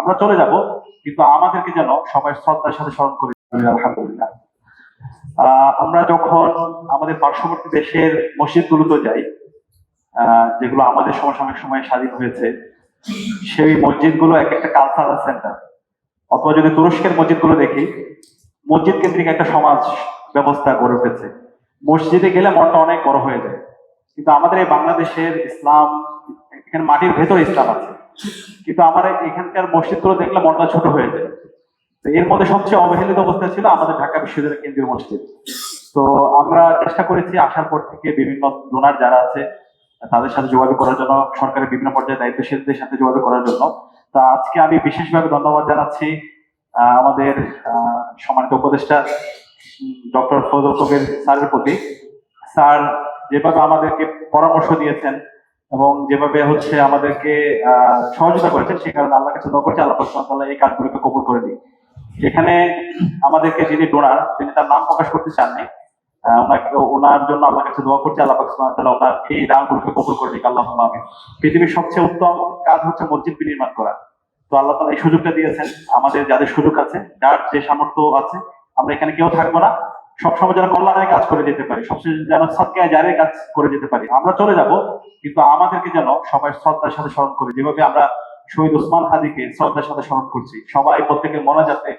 আমরা চলে যাব, কিন্তু আমাদেরকে যেন সবাই শ্রদ্ধার সাথে স্মরণ করে। আলহামদুলিল্লাহ। আমরা যখন আমাদের পার্শ্ববর্তী দেশের মসজিদগুলোতে যাই, যেগুলো আমাদের সমসাময়িক সময়ে স্বাধীন হয়েছে, সেই মসজিদগুলো এক একটা কালচারাল সেন্টার। অথবা যদি তুরস্কের মসজিদগুলো দেখি, মসজিদ কেন্দ্রিক একটা সমাজ ব্যবস্থা গড়ে উঠেছে। মসজিদে গেলে মনটা অনেক বড় হয়ে যায়। কিন্তু আমাদের এই বাংলাদেশের ইসলাম, এখানে মাটির ভেতরে ইসলাম আছে, কিন্তু আমার এখানকার মসজিদগুলো দেখলে মনটা ছোট হয়ে যায়। তো এর মধ্যে সবচেয়ে অবহেলিত অবস্থা ছিল আমাদের ঢাকা বিশ্ববিদ্যালয়ের কেন্দ্রীয় মসজিদ। তো আমরা চেষ্টা করেছি আসার পর থেকে বিভিন্ন ডোনার যারা আছে তাদের সাথে যোগাযোগ করার জন্য, সরকারের বিভিন্ন পর্যায়ে দায়িত্বশীলদের সাথে যোগাযোগ করার জন্য। তা আজকে আমি বিশেষভাবে ধন্যবাদ জানাচ্ছি আমাদের সম্মানিত উপদেষ্টা ডক্টর ফজল কবির স্যারের প্রতি। স্যার যেভাবে আমাদেরকে পরামর্শ দিয়েছেন এবং যেভাবে আমাদেরকে সহযোগিতা করেছেন, সে কারণে আল্লাহ কাছে দোয়া করছি, আল্লাহ সুবহানাহু ওয়া তাআলা এই কাজগুলোকে কবুল করে দিন। এখানে আমাদেরকে যিনি ডোনার, তিনি তার নাম প্রকাশ করতে চাননি, ওনার জন্য আল্লাহ কাছে দোয়া করছি, আল্লাহ পাক সুবহানাহু ওয়া তাআলা ওনার এই দানগুলোকে কবুল করে দিক। আল্লাহুম্মা আমিন। পৃথিবীর সবচেয়ে উত্তম কাজ হচ্ছে মসজিদ নির্মাণ করা। তো আল্লাহ তাআলা এই সুযোগটা দিয়েছেন আমাদের, যাদের সুযোগ আছে, যার যে সামর্থ্য আছে, আমরা এখানে কেউ থাকবো না, সবসময় যেন কল্যাণের কাজ করে যেতে পারি, সবসময় যেন সদকায়ে জারিয়ার কাজ করে যেতে পারি। আমরা চলে যাব, কিন্তু আমাদেরকে যেন সবাই শ্রদ্ধার সাথে স্মরণ করি, যেভাবে আমরা শহীদ ওসমান হাদিকে শ্রদ্ধার সাথে স্মরণ করছি। সবাই প্রত্যেকের মোনাজাতে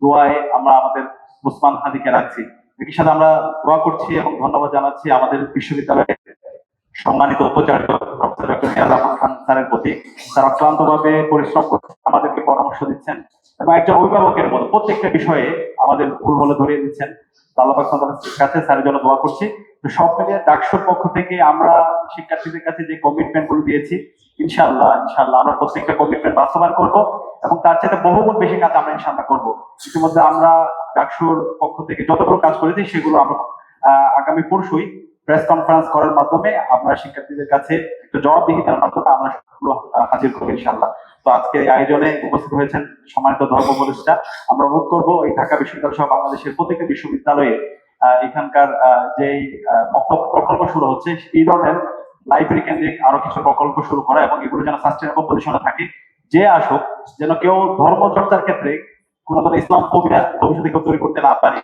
দোয়ায় আমরা আমাদের ওসমান হাদিকে রাখছি। একই সাথে আমরা দোয়া করছি এবং ধন্যবাদ জানাচ্ছি আমাদের বিশ্ববিদ্যালয়ের সম্মানিত উপাচার্য প্রফেসর ডক্টর নিয়াজ আহমদ খান স্যারের প্রতি। তারা অক্লান্ত ভাবে পরিশ্রম করছেন, আমাদেরকে পরামর্শ দিচ্ছেন এবং একজন অভিভাবকের মতো প্রত্যেকটা বিষয়ে আমাদের ভুল বলে ধরিয়ে দিচ্ছেন। আল্লাহ পাক তাআলার কাছে স্যারের জন্য দোয়া করছি। তো সব মিলিয়ে ডাকসুর পক্ষ থেকে আমরা শিক্ষার্থীদের কাছে যে কমিটমেন্ট গুলো দিয়েছি, ইনশাআল্লাহ আমরা প্রত্যেকটা কমিটমেন্ট বাস্তবায়ন করবো এবং তার চাইতে বহুগুণ বেশি কাজ আমরা ইনশাআল্লাহ করবো। ইতিমধ্যে আমরা ডাকসুর পক্ষ থেকে যতগুলো কাজ করেছি সেগুলো আমরা আগামী পরশুই প্রেস কনফারেন্স করার মাধ্যমে আমরা শিক্ষার্থীদের কাছে একটা জবাবদিহিতার মাধ্যমে আমরা সবগুলো হাজির করবো ইনশাআল্লাহ। তো আজকে এই আয়োজনে উপস্থিত হয়েছেন সম্মানিত ধর্ম উপদেষ্টা। আমরা অনুরোধ করবো এই ঢাকা বিশ্ববিদ্যালয় সহ বাংলাদেশের প্রত্যেকটা বিশ্ববিদ্যালয়ে এখানকার যেই বক্তব্য প্রকল্প শুরু হচ্ছে, এই ধরনের লাইব্রেরি কেন্দ্রিক আরো কিছু প্রকল্প শুরু করা এবং এগুলো যেন সাস্টেনেবল পজিশনে থাকে। যে আসুক যেন কেউ ধর্ম চর্চার ক্ষেত্রে কোনো ইসলাম কবিরা ভবিষ্যতে কেউ তৈরি করতে না পারে।